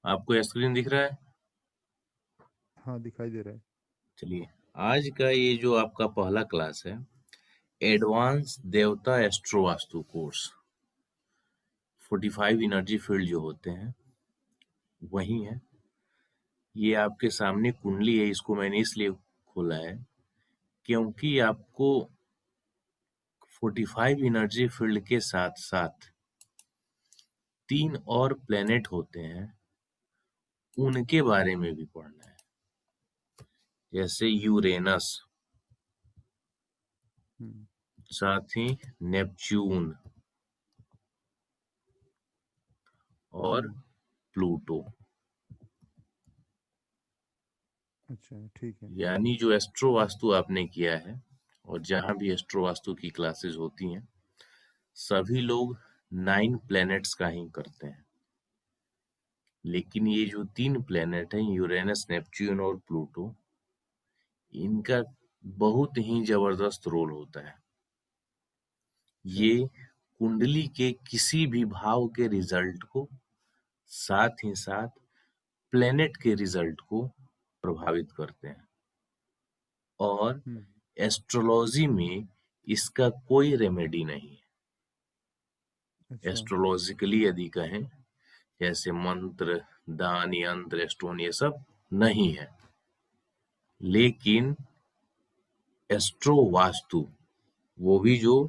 आपको स्क्रीन दिख रहा है? हाँ, दिखाई दे रहा है। चलिए, आज का ये जो आपका पहला क्लास है, एडवांस देवता astro vastu course. 45 energy field जो होते हैं वही है। ये आपके सामने कुंडली है, इसको मैंने इसलिए खोला है क्योंकि आपको 45 एनर्जी फील्ड के साथ साथ 3 और प्लेनेट होते हैं, उनके बारे में भी पढ़ना है। जैसे यूरेनस, हम्म। साथ ही नेपच्यून और हम्म। प्लूटो। अच्छा, ठीक है। यानी जो एस्ट्रो वास्तु आपने किया है और जहां भी एस्ट्रो वास्तु की क्लासेस होती हैं, सभी लोग 9 प्लैनेट्स का ही करते हैं। लेकिन ये जो 3 प्लैनेट हैं, यूरेनस, नेपच्यून और प्लूटो, इनका बहुत ही जबरदस्त रोल होता है। अच्छा। ये कुंडली के किसी भी भाव के रिजल्ट को, साथ ही साथ प्लैनेट के रिजल्ट को प्रभावित करते हैं। और हम्म। एस्ट्रोलॉजी में इसका कोई रेमेडी नहीं है। अच्छा। एस्ट्रोलॉजिकली यदि कहें, जैसे मंत्र, दान, यंत्र, स्टोन, ये सब नहीं है। लेकिन एस्ट्रो वास्तु, वो भी जो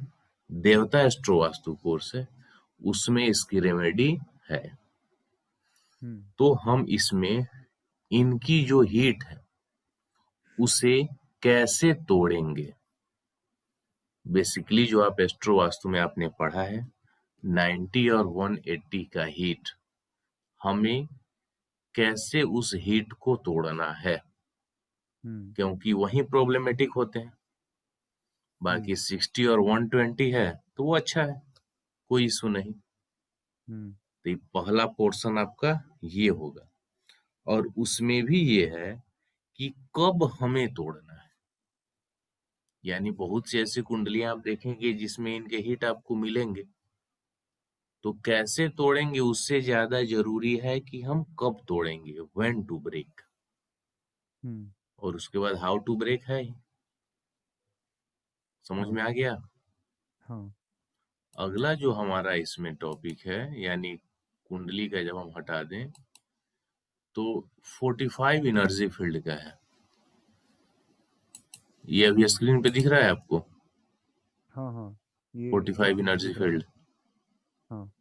देवता एस्ट्रो वास्तु कोर्स है, उसमें इसकी रेमेडी है। हम्म। तो हम इसमें इनकी जो हीट है उसे कैसे तोड़ेंगे। बेसिकली जो आप एस्ट्रो वास्तु में आपने पढ़ा है, 90 और 180 का हीट, हमें कैसे उस हीट को तोड़ना है, हम्म। क्योंकि वही प्रॉब्लमेटिक होते हैं। बाकी हम्म। 60 और 120 है तो वो अच्छा है, कोई इशू नहीं। हम्म। तो ये पहला पोर्शन आपका ये होगा, और उसमें भी ये है कि कब हमें तोड़ना है। यानी बहुत सी ऐसी कुंडलियां आप देखेंगे जिसमें इनके हिट आपको मिलेंगे, तो कैसे तोड़ेंगे उससे ज्यादा जरूरी है कि हम कब तोड़ेंगे, व्हेन टू ब्रेक। हम्म। और उसके बाद हाउ टू ब्रेक है ही। समझ हाँ। में आ गया? हाँ। अगला जो हमारा इसमें टॉपिक है, यानी कुंडली का जब हम हटा दें, तो 45 एनर्जी फील्ड का है। ये अभी हम्म। स्क्रीन पे दिख रहा है आपको? हाँ, हाँ, ये 45 एनर्जी दिख रहा है। फील्ड, हाँ।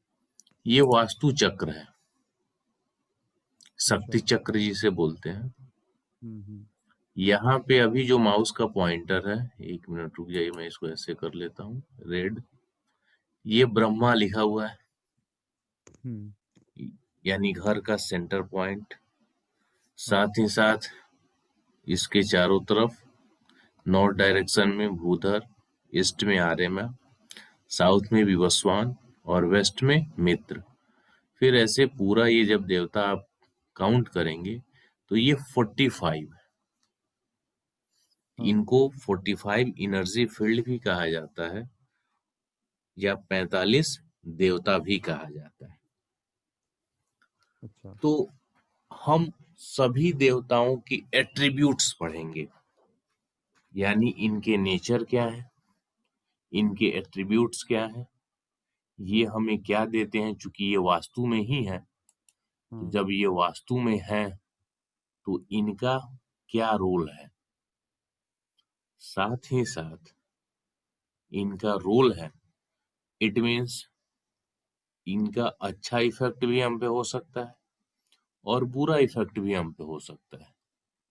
ये वास्तु चक्र है, अच्छा। शक्ति चक्र जिसे बोलते हैं। हम्म। यहाँ पे अभी जो माउस का पॉइंटर है, एक मिनट रुक जाइए, मैं इसको ऐसे कर लेता हूँ रेड, ये ब्रह्मा लिखा हुआ है, हम्म। यानी घर का सेंटर पॉइंट। हाँ। साथ ही साथ इसके चारों तरफ नॉर्थ डायरेक्शन में भूधर, ईस्ट में आर्यमा, साउथ में विवस्वान और वेस्ट में मित्र। फिर ऐसे पूरा ये जब देवता आप काउंट करेंगे तो ये 45 है। हाँ। इनको 45 एनर्जी फील्ड भी कहा जाता है, या 45 देवता भी कहा जाता है। अच्छा। तो हम सभी देवताओं की एट्रीब्यूट्स पढ़ेंगे, यानी इनके नेचर क्या है, इनके एट्रीब्यूट्स क्या है, ये हमें क्या देते हैं। चूंकि ये वास्तु में ही है, तो हाँ। जब ये वास्तु में है तो इनका क्या रोल है, साथ ही साथ इनका रोल है, इट मीन्स इनका अच्छा इफेक्ट भी हम पे हो सकता है और बुरा इफेक्ट भी हम पे हो सकता है।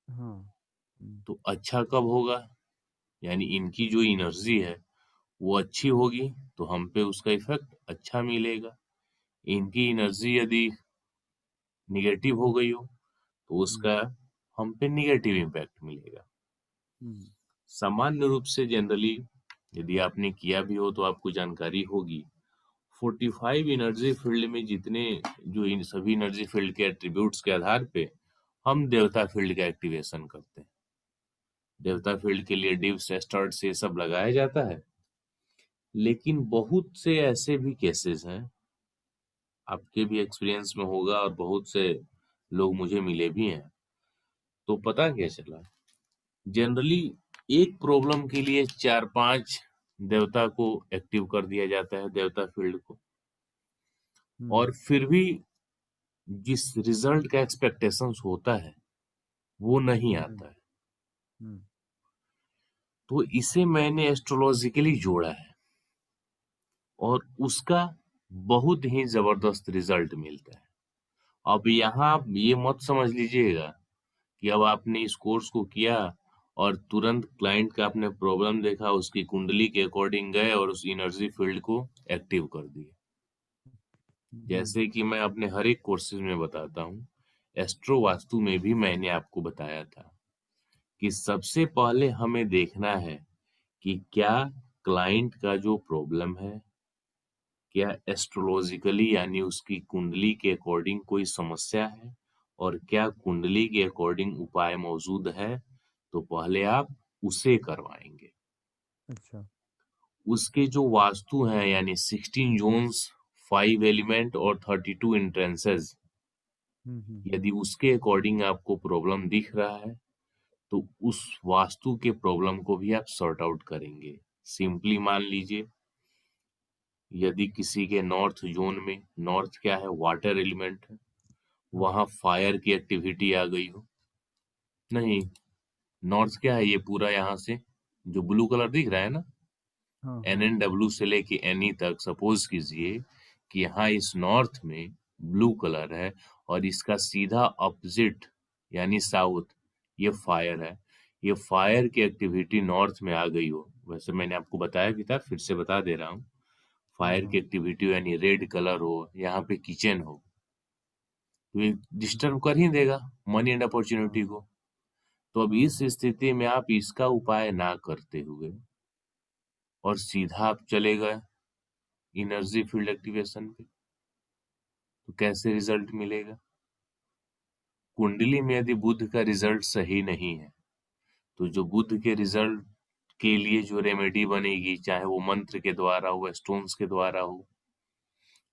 हाँ। हम्म। तो अच्छा कब होगा, यानी इनकी जो एनर्जी है वो अच्छी होगी तो हम पे उसका इफेक्ट अच्छा मिलेगा। इनकी एनर्जी यदि निगेटिव हो गई हो तो हम्म। उसका हम पे निगेटिव इम्पैक्ट मिलेगा। हम्म। सामान्य रूप से जनरली यदि आपने किया भी हो तो आपको जानकारी होगी, 45 एनर्जी फील्ड में जितने, जो इन सभी एनर्जी फील्ड के एट्रीब्यूट्स के आधार पे हम देवता फील्ड का एक्टिवेशन करते हैं। देवता फील्ड के लिए डिव्स, एस्टर्ट्स, ये सब लगाया जाता है। लेकिन बहुत से ऐसे भी केसेस हैं, आपके भी एक्सपीरियंस में होगा और बहुत से लोग मुझे मिले भी हैं। तो पता क्या चला, जनरली एक प्रॉब्लम के लिए 4-5 देवता को एक्टिव कर दिया जाता है, देवता फील्ड को, हम्म और फिर भी जिस रिजल्ट का एक्सपेक्टेशंस होता है वो नहीं हम्म आता है। हम्म तो इसे मैंने एस्ट्रोलॉजिकली जोड़ा है और उसका बहुत ही जबरदस्त रिजल्ट मिलता है। अब यहाँ आप ये मत समझ लीजिएगा कि अब आपने इस कोर्स को किया और तुरंत क्लाइंट का आपने प्रॉब्लम देखा, उसकी कुंडली के अकॉर्डिंग गए और उस एनर्जी फील्ड को एक्टिव कर दिए। हम्म जैसे कि मैं अपने हर एक कोर्सेज में बताता हूँ, एस्ट्रो वास्तु में भी मैंने आपको बताया था कि सबसे पहले हमें देखना है कि क्या क्लाइंट का जो प्रॉब्लम है, क्या एस्ट्रोलॉजिकली यानी उसकी कुंडली के अकॉर्डिंग कोई समस्या है, और क्या कुंडली के अकॉर्डिंग उपाय मौजूद है, तो पहले आप उसे करवाएंगे। अच्छा। उसके जो वास्तु हैं यानी 16 जोन्स, 5 एलिमेंट और 32 एंट्रेंसेस, हम्म। यदि उसके अकॉर्डिंग आपको प्रॉब्लम दिख रहा है तो उस वास्तु के प्रॉब्लम को भी आप सॉर्ट आउट करेंगे। सिंपली मान लीजिए, यदि किसी के नॉर्थ जोन में, नॉर्थ क्या है, वाटर एलिमेंट है, हाँ वहां फायर की एक्टिविटी आ गई हो, नहीं, नॉर्थ क्या है, ये पूरा यहाँ से जो ब्लू कलर दिख रहा है ना, हाँ हाँ NNW से लेके NE तक, सपोज कीजिए कि यहाँ इस नॉर्थ में ब्लू कलर है और इसका सीधा अपोजिट यानी साउथ, ये फायर है, ये फायर की एक्टिविटी नॉर्थ में आ गई हो, वैसे मैंने आपको बताया भी था, फिर से बता दे रहा हूँ, हाँ फायर की हाँ एक्टिविटी यानी रेड कलर हो, यहाँ पे किचन हो, तो ये डिस्टर्ब कर ही देगा मनी एंड अपॉर्चुनिटी हाँ को। तो अब हाँ इस स्थिति में आप इसका उपाय ना करते हुए और सीधा आप चले गए एनर्जी फील्ड एक्टिवेशन पे, तो कैसे रिजल्ट मिलेगा? कुंडली में यदि बुध का रिजल्ट सही नहीं है, तो जो बुध के रिजल्ट के लिए जो रेमेडी बनेगी, चाहे वो मंत्र के द्वारा हो, स्टोन्स के द्वारा हो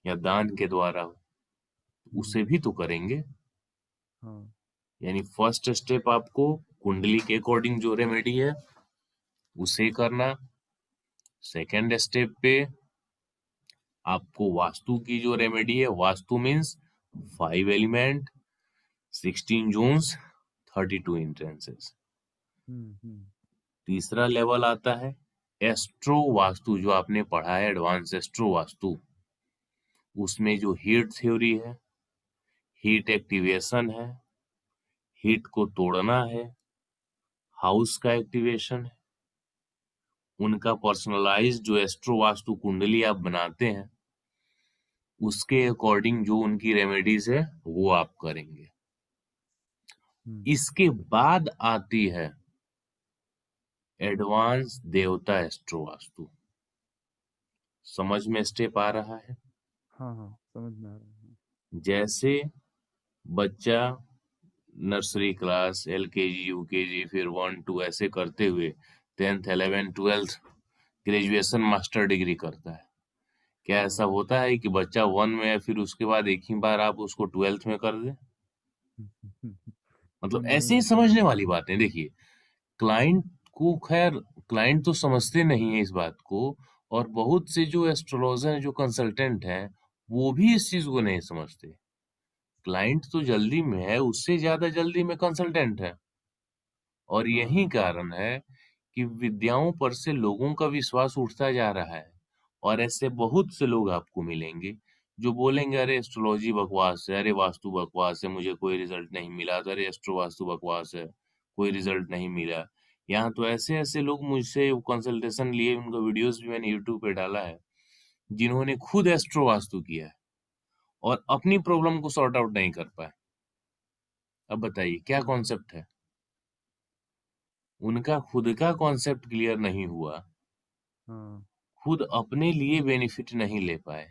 या दान के द्वारा हो, हम्म उसे भी तो करेंगे। हाँ यानी फर्स्ट स्टेप आपको कुंडली के अकॉर्डिंग जो रेमेडी है उसे करना। सेकेंड स्टेप पे आपको वास्तु की जो रेमेडी है, vastu means 5 element, 16 zones, 32 entrances. Hmm. तीसरा लेवल आता है एस्ट्रो वास्तु, जो आपने पढ़ा है एडवांस एस्ट्रो वास्तु, उसमें जो हीट थ्योरी है, हीट एक्टिवेशन है, हीट को तोड़ना है, हाउस का एक्टिवेशन है, उनका पर्सनलाइज जो एस्ट्रो वास्तु कुंडली आप बनाते हैं उसके अकॉर्डिंग जो उनकी रेमेडीज है वो आप करेंगे। हम्म इसके बाद आती है एडवांस देवता एस्ट्रो वास्तु। समझ में स्टेप आ रहा है? हाँ हाँ समझ में आ रहा है। जैसे बच्चा नर्सरी क्लास, LKG, UKG, फिर 1 2 ऐसे करते हुए 10th 11th 12th graduation master degree करता है, क्या ऐसा हाँ होता है कि बच्चा 1 में है फिर उसके बाद एक ही बार आप उसको 12th में कर दें? मतलब नहीं ऐसे ही होता है। समझने वाली बातें, देखिए क्लाइंट को, खैर क्लाइंट तो समझते नहीं है इस बात को, और बहुत से जो एस्ट्रोलॉजर हैं, जो कंसल्टेंट हैं, वो भी इस चीज को नहीं समझते। क्लाइंट तो जल्दी में है, उससे ज्यादा जल्दी में कंसल्टेंट है, और हाँ यही कारण है कि विद्याओं पर से लोगों का विश्वास उठता जा रहा है। और ऐसे बहुत से लोग आपको मिलेंगे जो बोलेंगे अरे एस्ट्रोलॉजी बकवास है, अरे वास्तु बकवास है, मुझे कोई रिजल्ट नहीं मिला, अरे एस्ट्रो वास्तु बकवास है, कोई रिजल्ट नहीं मिला। यहाँ तो ऐसे ऐसे लोग मुझसे कंसल्टेशन लिए, उनका वीडियोस भी मैंने यूट्यूब पे डाला है, जिन्होंने खुद एस्ट्रो वास्तु किया है और अपनी प्रॉब्लम को सॉर्ट आउट नहीं कर पाए। अब बताइए क्या हम्म कॉन्सेप्ट है? उनका खुद का कॉन्सेप्ट क्लियर नहीं हुआ, हाँ खुद अपने लिए बेनिफिट नहीं ले पाए,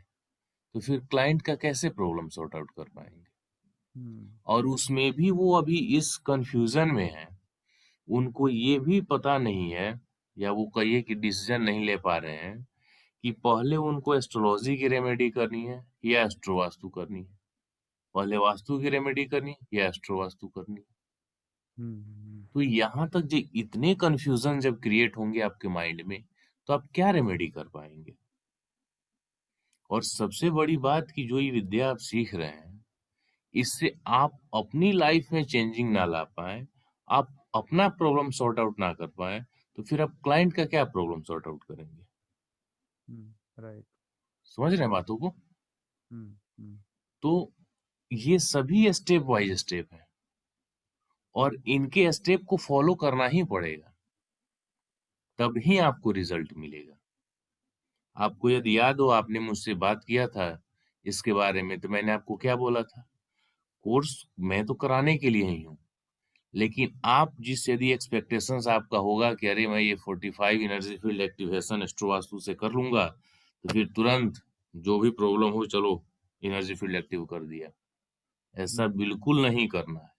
तो फिर क्लाइंट का कैसे प्रॉब्लम सॉर्ट आउट कर पाएंगे? हम्म और उसमें भी वो अभी इस कंफ्यूजन में है, उनको ये भी पता नहीं है, या वो कहिए कि डिसीजन नहीं ले पा रहे हैं कि पहले उनको एस्ट्रोलॉजी की रेमेडी करनी है या एस्ट्रो वास्तु करनी है। पहले वास्तु की रेमेडी करनी या एस्ट्रो वास्तु करनी। हम्म, तो यहाँ तक जो इतने कंफ्यूजन जब क्रिएट होंगे आपके माइंड में, तो आप क्या रेमेडी कर पाएंगे? और सबसे बड़ी बात कि जो ये विद्या आप सीख रहे हैं, इससे आप अपनी लाइफ में चेंजिंग ना ला पाए, आप अपना प्रॉब्लम सॉर्ट आउट ना कर पाए, तो फिर आप क्लाइंट का क्या प्रॉब्लम सॉर्ट आउट करेंगे? राइट। समझ रहे हैं बातों को? हम्म, हम्म, तो ये सभी स्टेप वाइज स्टेप है और इनके स्टेप को फॉलो करना ही पड़ेगा, तभी आपको रिजल्ट मिलेगा। आपको यदि याद हो, आपने मुझसे बात किया था इसके बारे में, तो मैंने आपको क्या बोला था? कोर्स मैं तो कराने के लिए ही हूँ, लेकिन आप जिस यदि एक्सपेक्टेशंस आपका होगा कि अरे मैं ये 45 energy field activation astro vastu से कर लूंगा, तो फिर तुरंत जो भी प्रॉब्लम हो चलो एनर्जी फील्ड एक्टिव कर दिया, ऐसा हम्म, बिल्कुल नहीं करना है।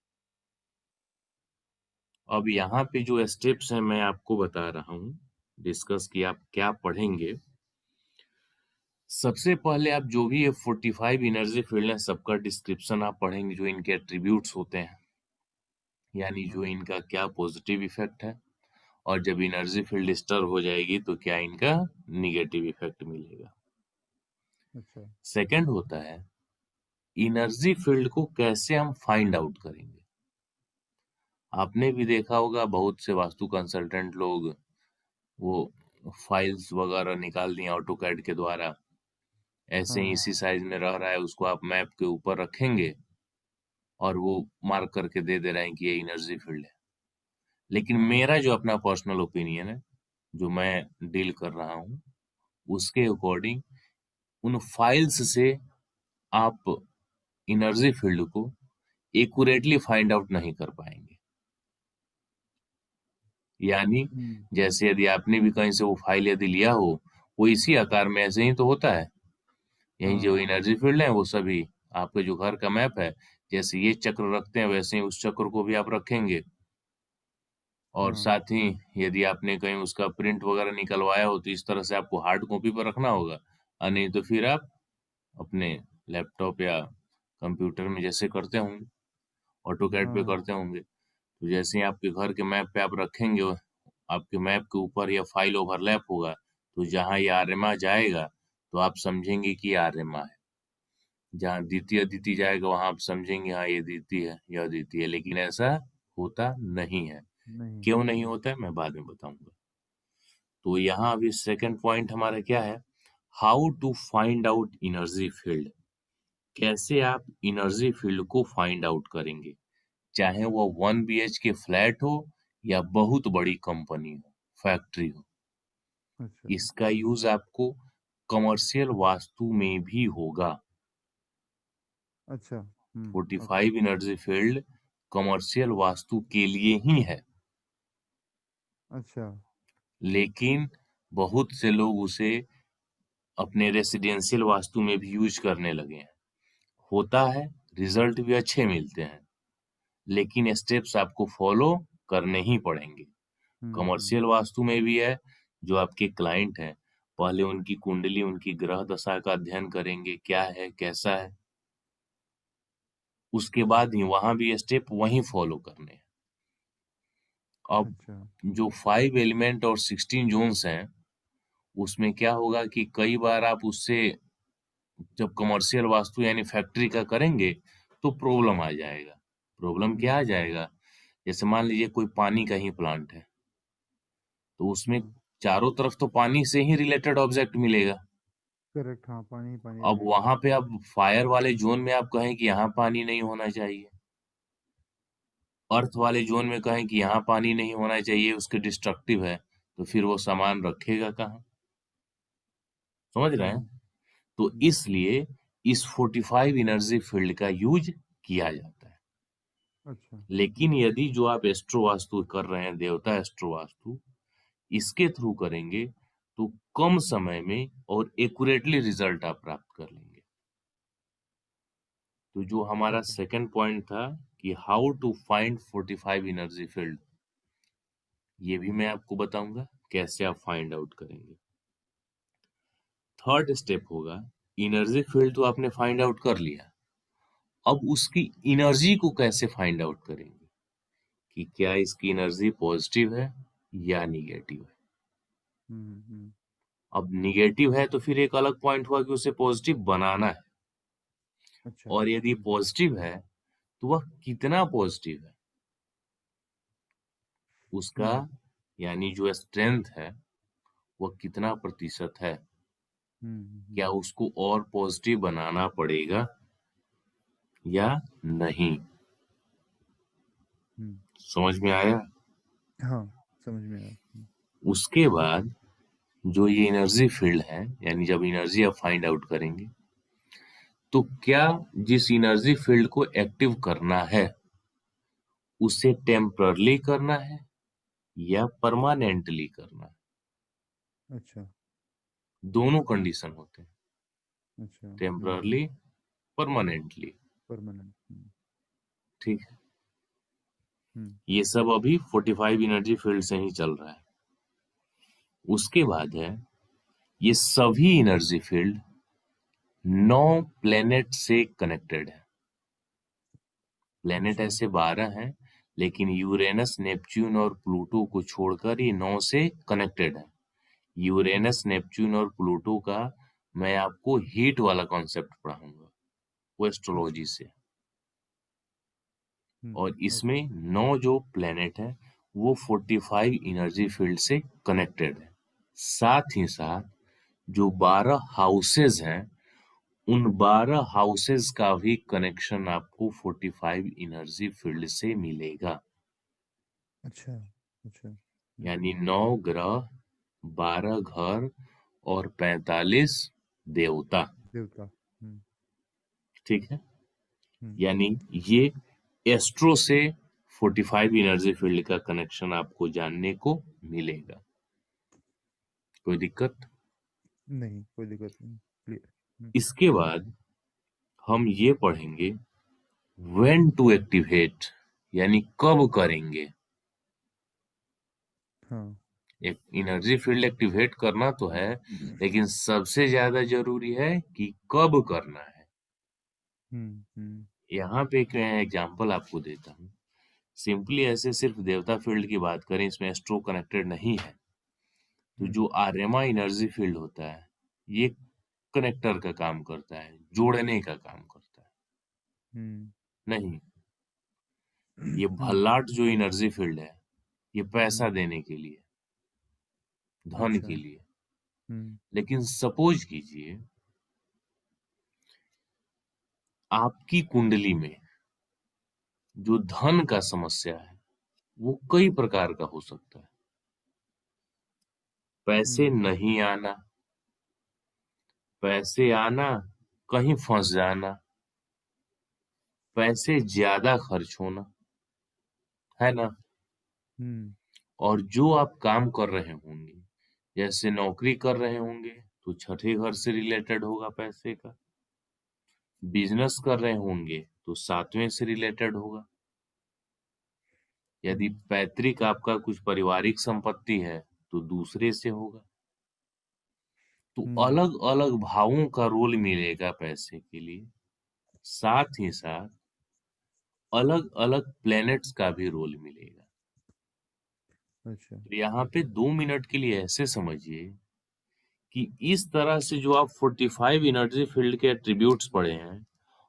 अब यहाँ पे जो स्टेप्स हैं मैं आपको बता रहा हूँ, डिस्कस कि आप क्या पढ़ेंगे। सबसे पहले आप जो भी ये 45 एनर्जी फील्ड है सबका डिस्क्रिप्शन आप पढ़ेंगे, जो इनके एट्रीब्यूट्स होते हैं, यानी जो हाँ, इनका क्या पॉजिटिव इफेक्ट है, और जब एनर्जी फील्ड डिस्टर्ब हो जाएगी तो क्या इनका निगेटिव इफेक्ट मिलेगा। अच्छा। सेकंड होता है एनर्जी फील्ड को कैसे हम फाइंड आउट करेंगे। आपने भी देखा होगा बहुत से वास्तु कंसल्टेंट लोग वो फाइल्स वगैरह निकाल दिए ऑटो कैड के द्वारा, ऐसे ही हाँ, इसी साइज में रह रहा है, उसको आप मैप के ऊपर रखेंगे और वो मार्क करके दे दे रहे हैं कि ये एनर्जी फील्ड है। लेकिन हाँ, मेरा जो अपना पर्सनल ओपिनियन है, जो मैं डील कर रहा हूँ, उसके अकॉर्डिंग उन फाइल्स से आप एनर्जी फील्ड को एक्यूरेटली फाइंड आउट नहीं कर पाएंगे। यानी हम्म, जैसे यदि आपने भी कहीं से वो फाइल यदि लिया हो, वो इसी आकार में ऐसे ही तो होता है। यही जो हाँ, एनर्जी फील्ड है वो सभी आपके जो घर का मैप है, जैसे ये चक्र रखते हैं वैसे ही उस चक्र को भी आप रखेंगे। और हाँ, साथ ही यदि आपने कहीं उसका प्रिंट वगैरह निकलवाया हो तो इस तरह से आपको हार्ड कॉपी पर रखना होगा, और नहीं तो फिर आप अपने लैपटॉप या कंप्यूटर में जैसे करते होंगे, ऑटोकैड पे हाँ, करते होंगे, तो जैसे ही आपके घर के मैप पे आप रखेंगे, आपके मैप के ऊपर यह फाइल ओवरलैप होगा, तो जहाँ ये आर्यमा जाएगा तो आप समझेंगे कि ये आर्यमा है। जहाँ द्वितीय अदिति जाएगा वहां आप समझेंगे हाँ ये द्वितीय है, यह द्वितीय है, लेकिन ऐसा होता नहीं है। नहीं, क्यों नहीं होता है मैं बाद में बताऊंगा। तो यहाँ अभी सेकंड पॉइंट हमारा क्या है? How to find out energy field. कैसे आप एनर्जी फील्ड को फाइंड आउट करेंगे, चाहे वो 1 BHK फ्लैट हो या बहुत बड़ी कंपनी हो, फैक्ट्री हो। अच्छा, इसका यूज आपको कमर्शियल वास्तु में भी होगा। अच्छा, 45 okay, energy field commercial vastu के लिए ही है, अच्छा, लेकिन बहुत से लोग उसे अपने रेसिडेंशियल वास्तु में भी यूज करने लगे हैं। होता है, रिजल्ट भी अच्छे मिलते हैं, लेकिन स्टेप्स आपको फॉलो करने ही पड़ेंगे। हम्म, कमर्शियल वास्तु में भी है, जो आपके क्लाइंट हैं, पहले उनकी कुंडली, उनकी ग्रह दशा का अध्ययन करेंगे, क्या है, कैसा है, उसके बाद ही वहां भी स्टेप वहीं फॉलो करने हैं। अब अच्छा, जो 5 एलिमेंट और 16 जोन्स हैं, उसमें क्या होगा कि कई बार आप उससे जब कमर्शियल वास्तु यानी फैक्ट्री का करेंगे, तो प्रॉब्लम आ जाएगा। प्रॉब्लम क्या आ हम्म, जाएगा? जैसे मान लीजिए कोई पानी का ही प्लांट है, तो उसमें हाँ, चारों तरफ तो पानी से ही रिलेटेड ऑब्जेक्ट मिलेगा। करेक्ट, हाँ, पानी ही पानी अब रहेगा। वहां पे आप फायर वाले जोन में आप कहें कि यहाँ पानी नहीं होना चाहिए, अर्थ वाले जोन में कहें कि यहाँ पानी नहीं होना चाहिए, उसके डिस्ट्रक्टिव है, तो फिर वो सामान रखेगा कहाँ? समझ रहे हैं? हम्म, तो हम्म, इसलिए इस 45 एनर्जी फील्ड का यूज किया जाता है। अच्छा, लेकिन यदि जो आप एस्ट्रो वास्तु कर रहे हैं, देवता एस्ट्रो वास्तु, इसके थ्रू करेंगे, तो कम समय में और एक्यूरेटली रिजल्ट आप प्राप्त कर लेंगे। तो जो हमारा अच्छा, सेकंड पॉइंट था कि how to find 45 energy field, ये भी मैं आपको बताऊंगा कैसे आप फाइंड आउट करेंगे। थर्ड स्टेप होगा, एनर्जी फील्ड तो आपने फाइंड आउट कर लिया, अब उसकी एनर्जी को कैसे फाइंड आउट करेंगे कि क्या इसकी एनर्जी पॉजिटिव है या निगेटिव है। हम्म। अब निगेटिव है तो फिर एक अलग पॉइंट हुआ कि उसे पॉजिटिव बनाना है, अच्छा। और यदि पॉजिटिव है तो वह कितना पॉजिटिव है, उसका हम्म यानी जो स्ट्रेंथ है वह कितना प्रतिशत है, हम्म। क्या उसको और पॉजिटिव बनाना पड़ेगा या नहीं। हम्म। समझ में आया। हाँ, समझ में आया। उसके बाद जो ये एनर्जी फील्ड है, यानी जब एनर्जी आप फाइंड आउट करेंगे तो क्या जिस एनर्जी फील्ड को एक्टिव करना है उसे टेम्परली करना है या परमानेंटली करना है। अच्छा। दोनों कंडीशन होते हैं, अच्छा। Temporarily, permanently. परमानेंट। ठीक है, हम्म। ये सब अभी 45 एनर्जी फील्ड से ही चल रहा है। उसके बाद है ये सभी एनर्जी फील्ड 9 प्लेनेट से कनेक्टेड है। प्लेनेट अच्छा। ऐसे 12 हैं, लेकिन यूरेनस, नेपच्यून और प्लूटो को छोड़कर ये 9 से कनेक्टेड है। यूरेनस, नेपच्यून और प्लूटो का मैं आपको हीट वाला कॉन्सेप्ट पढ़ाऊंगा, वो अच्छा। एस्ट्रोलॉजी से। और इसमें ओके। 9 जो प्लेनेट है वो 45 एनर्जी फील्ड से कनेक्टेड है। साथ ही साथ जो 12 हाउसेज हैं उन 12 हाउसेज का भी कनेक्शन आपको 45 एनर्जी फील्ड से मिलेगा। अच्छा। अच्छा। यानी 9 ग्रह, 12 घर और 45 देवता। देवता। ठीक है, हम्म। यानी ये एस्ट्रो से 45 एनर्जी फील्ड का कनेक्शन आपको जानने को मिलेगा। कोई दिक्कत। नहीं, कोई दिक्कत नहीं, क्लियर। इसके बाद हम ये पढ़ेंगे व्हेन टू एक्टिवेट, यानी कब करेंगे। हाँ। एक एनर्जी फील्ड एक्टिवेट करना तो है, लेकिन सबसे ज्यादा जरूरी है कि कब करना है। हम्म। यहाँ पे एक एग्जांपल आपको देता हूँ। सिंपली ऐसे सिर्फ देवता फील्ड की बात करें, इसमें एस्ट्रो कनेक्टेड नहीं है, तो हम्म। जो आर्यमा एनर्जी फील्ड होता है ये कनेक्टर का काम करता है, जोड़ने का काम करता है। हम्म। नहीं, ये हम्म। भल्लाट जो एनर्जी फील्ड है ये पैसा हम्म। देने के लिए, धन अच्छा। के लिए। हम्म। लेकिन सपोज कीजिए आपकी कुंडली में जो धन का समस्या है वो कई प्रकार का हो सकता है। पैसे हम्म। नहीं आना, पैसे आना कहीं फंस जाना, पैसे ज्यादा खर्च होना, है ना। हम्म। और जो आप काम कर रहे होंगे, जैसे नौकरी कर रहे होंगे तो छठे घर से रिलेटेड होगा पैसे का। बिजनेस कर रहे होंगे तो सातवें से रिलेटेड होगा। यदि हम्म। पैतृक आपका कुछ पारिवारिक संपत्ति है तो दूसरे से होगा। तो हम्म। अलग अलग भावों का रोल मिलेगा पैसे के लिए। साथ ही साथ अलग अलग प्लैनेट्स का भी रोल मिलेगा। अच्छा। तो यहाँ पे 2 मिनट के लिए ऐसे समझिए कि इस तरह से जो आप 45 एनर्जी फील्ड के एट्रीब्यूट्स पढ़े हैं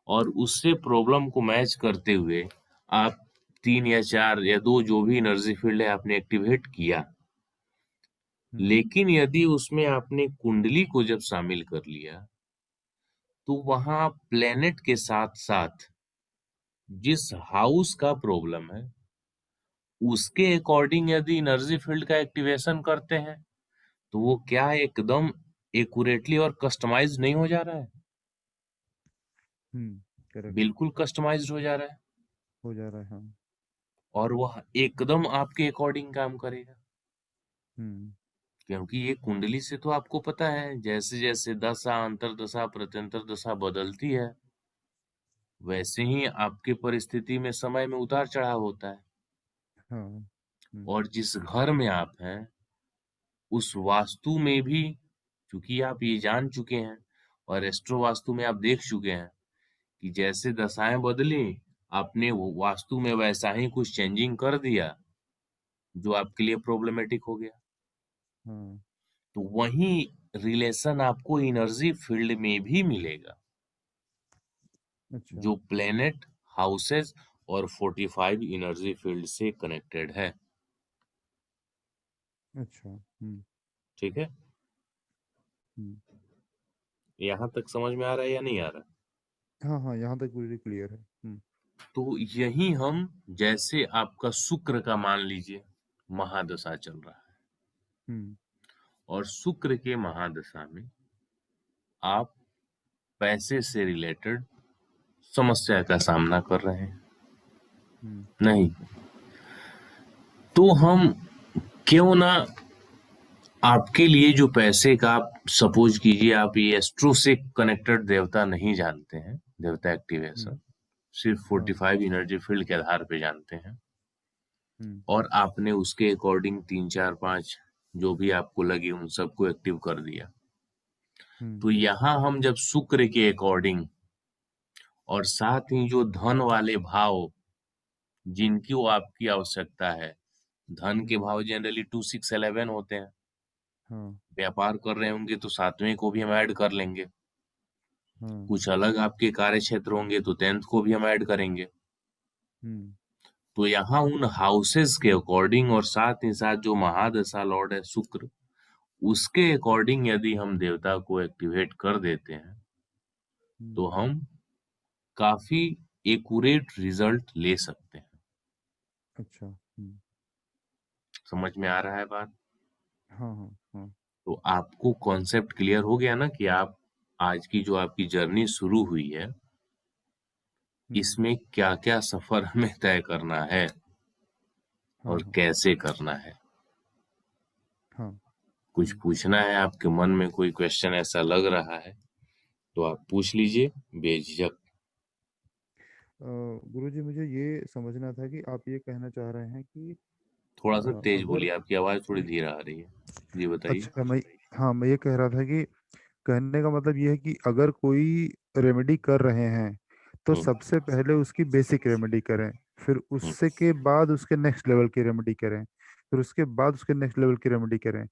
और उससे प्रॉब्लम को मैच करते हुए आप 3 या 4 या 2 जो भी एनर्जी फील्ड है आपने एक्टिवेट किया। हम्म। लेकिन यदि उसमें आपने कुंडली को जब शामिल कर लिया तो वहां प्लेनेट के साथ साथ जिस हाउस का प्रॉब्लम है उसके अकॉर्डिंग यदि एनर्जी फील्ड का एक्टिवेशन करते हैं तो वो क्या एकदम एक्यूरेटली और कस्टमाइज नहीं हो जा रहा है। करेक्ट। बिल्कुल कस्टमाइज्ड हो जा रहा है, हो जा रहा है, हाँ। और वह एकदम आपके अकॉर्डिंग काम करेगा। हम्म। क्योंकि ये कुंडली से तो आपको पता है जैसे जैसे दशा, अंतरदशा, प्रत्यंतर दशा बदलती है वैसे ही आपके परिस्थिति में समय में उतार चढ़ाव होता है। हाँ। और जिस घर में आप हैं उस वास्तु में भी, क्योंकि आप ये जान चुके हैं और एस्ट्रो वास्तु में आप देख चुके हैं कि जैसे दशाएं बदली, आपने वो वास्तु में वैसा ही कुछ चेंजिंग कर दिया जो आपके लिए प्रॉब्लमेटिक हो गया। हाँ। तो वही रिलेशन आपको एनर्जी फील्ड में भी मिलेगा, अच्छा। जो प्लेनेट, हाउसेस और 45 एनर्जी फील्ड से कनेक्टेड है। अच्छा। ठीक है, हम्म। यहाँ तक समझ में आ रहा है या नहीं आ रहा? हाँ हाँ, यहाँ तक पूरी क्लियर है। तो यही हम, जैसे आपका शुक्र का मान लीजिए महादशा चल रहा है, हम्म। और शुक्र के महादशा में आप पैसे से रिलेटेड समस्या का सामना कर रहे हैं, हम्म। नहीं, तो हम क्यों ना आपके लिए जो पैसे का, आप सपोज कीजिए आप ये एस्ट्रो से कनेक्टेड देवता नहीं जानते हैं, देवता हम्म। एक्टिवेशन सिर्फ हाँ। 45 एनर्जी फील्ड के आधार पे जानते हैं, हम्म। और आपने उसके अकॉर्डिंग 3 4 5 जो भी आपको लगे उन सबको एक्टिव कर दिया। हम्म। तो यहाँ हम जब शुक्र के अकॉर्डिंग, और साथ ही जो धन वाले भाव जिनकी वो आपकी आवश्यकता है, धन के हम्म। भाव जनरली 2 6 11 होते हैं, हाँ। व्यापार कर रहे होंगे तो 7वें को भी हम ऐड कर लेंगे, हाँ। कुछ अलग आपके कार्य क्षेत्र होंगे तो 10th को भी हम ऐड करेंगे। हम्म। तो यहाँ उन हाउसेस के अकॉर्डिंग, और साथ ही साथ जो महादशा लॉर्ड है शुक्र, उसके अकॉर्डिंग यदि हम देवता को एक्टिवेट कर देते हैं हम्म। तो हम काफी एक्यूरेट रिजल्ट ले सकते हैं। अच्छा। समझ में आ रहा है बात? हाँ हाँ हाँ। तो आपको कॉन्सेप्ट क्लियर हो गया ना कि आप, आज की जो आपकी जर्नी शुरू हुई है, हम्म। इसमें क्या क्या सफर हमें तय करना है हाँ और हाँ कैसे करना है। हाँ। कुछ पूछना है आपके मन में, कोई क्वेश्चन ऐसा लग रहा है तो आप पूछ लीजिए बेझिझक। गुरुजी, मुझे ये समझना था कि आप ये कहना चाह रहे हैं कि थोड़ा सा तेज अगर बोलिए, आपकी आवाज थोड़ी धीरे आ रही है। जी बताइए। अच्छा, मैं ये कह रहा था कि कहने का मतलब ये है कि अगर कोई रेमेडी कर रहे हैं तो हम्म, सबसे पहले उसकी बेसिक रेमेडी करें, फिर हम्म, उससे के बाद उसके नेक्स्ट लेवल की रेमेडी करें, फिर उसके बाद उसके नेक्स्ट लेवल की रेमेडी करें।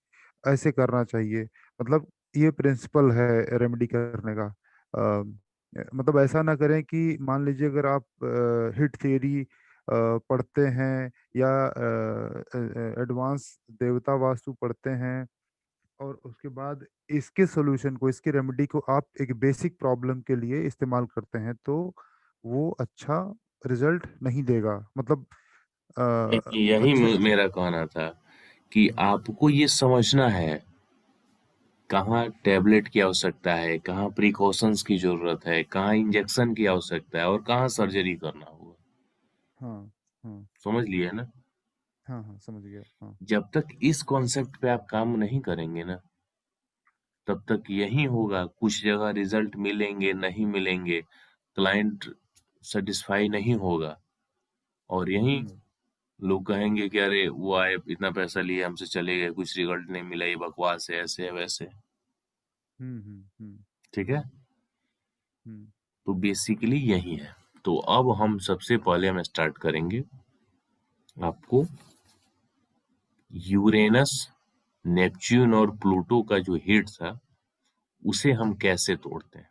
ऐसे करना चाहिए। मतलब ये प्रिंसिपल है रेमेडी करने का। मतलब ऐसा ना करें कि मान लीजिए अगर आप हिट थ्योरी पढ़ते हैं या एडवांस देवता वास्तु पढ़ते हैं, और उसके बाद इसके सॉल्यूशन को, इसकी रेमेडी को आप एक बेसिक प्रॉब्लम के लिए इस्तेमाल करते हैं, तो वो अच्छा रिजल्ट नहीं देगा। मतलब यही अच्छे। मेरा कहना था कि हम्म। आपको ये समझना है कहाँ टैबलेट की आवश्यकता है, कहाँ प्रिकॉशंस की जरूरत है, कहाँ इंजेक्शन की आवश्यकता है, और कहाँ सर्जरी करना होगा। हाँ हाँ समझ लिए ना? हाँ हाँ, समझ गया। हाँ। जब तक इस कॉन्सेप्ट पे आप काम नहीं करेंगे ना, तब तक यही होगा, कुछ जगह रिजल्ट मिलेंगे, नहीं मिलेंगे, क्लाइंट सेटिस्फाई नहीं होगा, और यही हम्म। लोग कहेंगे कि अरे वो आए, इतना पैसा लिए हमसे चले गए, कुछ रिजल्ट नहीं मिला, ये बकवास है, ऐसे है वैसे। हम्म। ठीक है, हम्म। तो बेसिकली यही है। तो अब हम सबसे पहले हम स्टार्ट करेंगे आपको यूरेनस, नेपच्यून और प्लूटो का जो हिट था उसे हम कैसे तोड़ते हैं।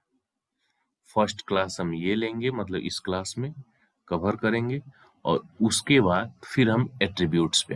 फर्स्ट क्लास हम ये लेंगे, मतलब इस क्लास में कवर करेंगे, और उसके बाद फिर हम एट्रीब्यूट्स पे आएंगे।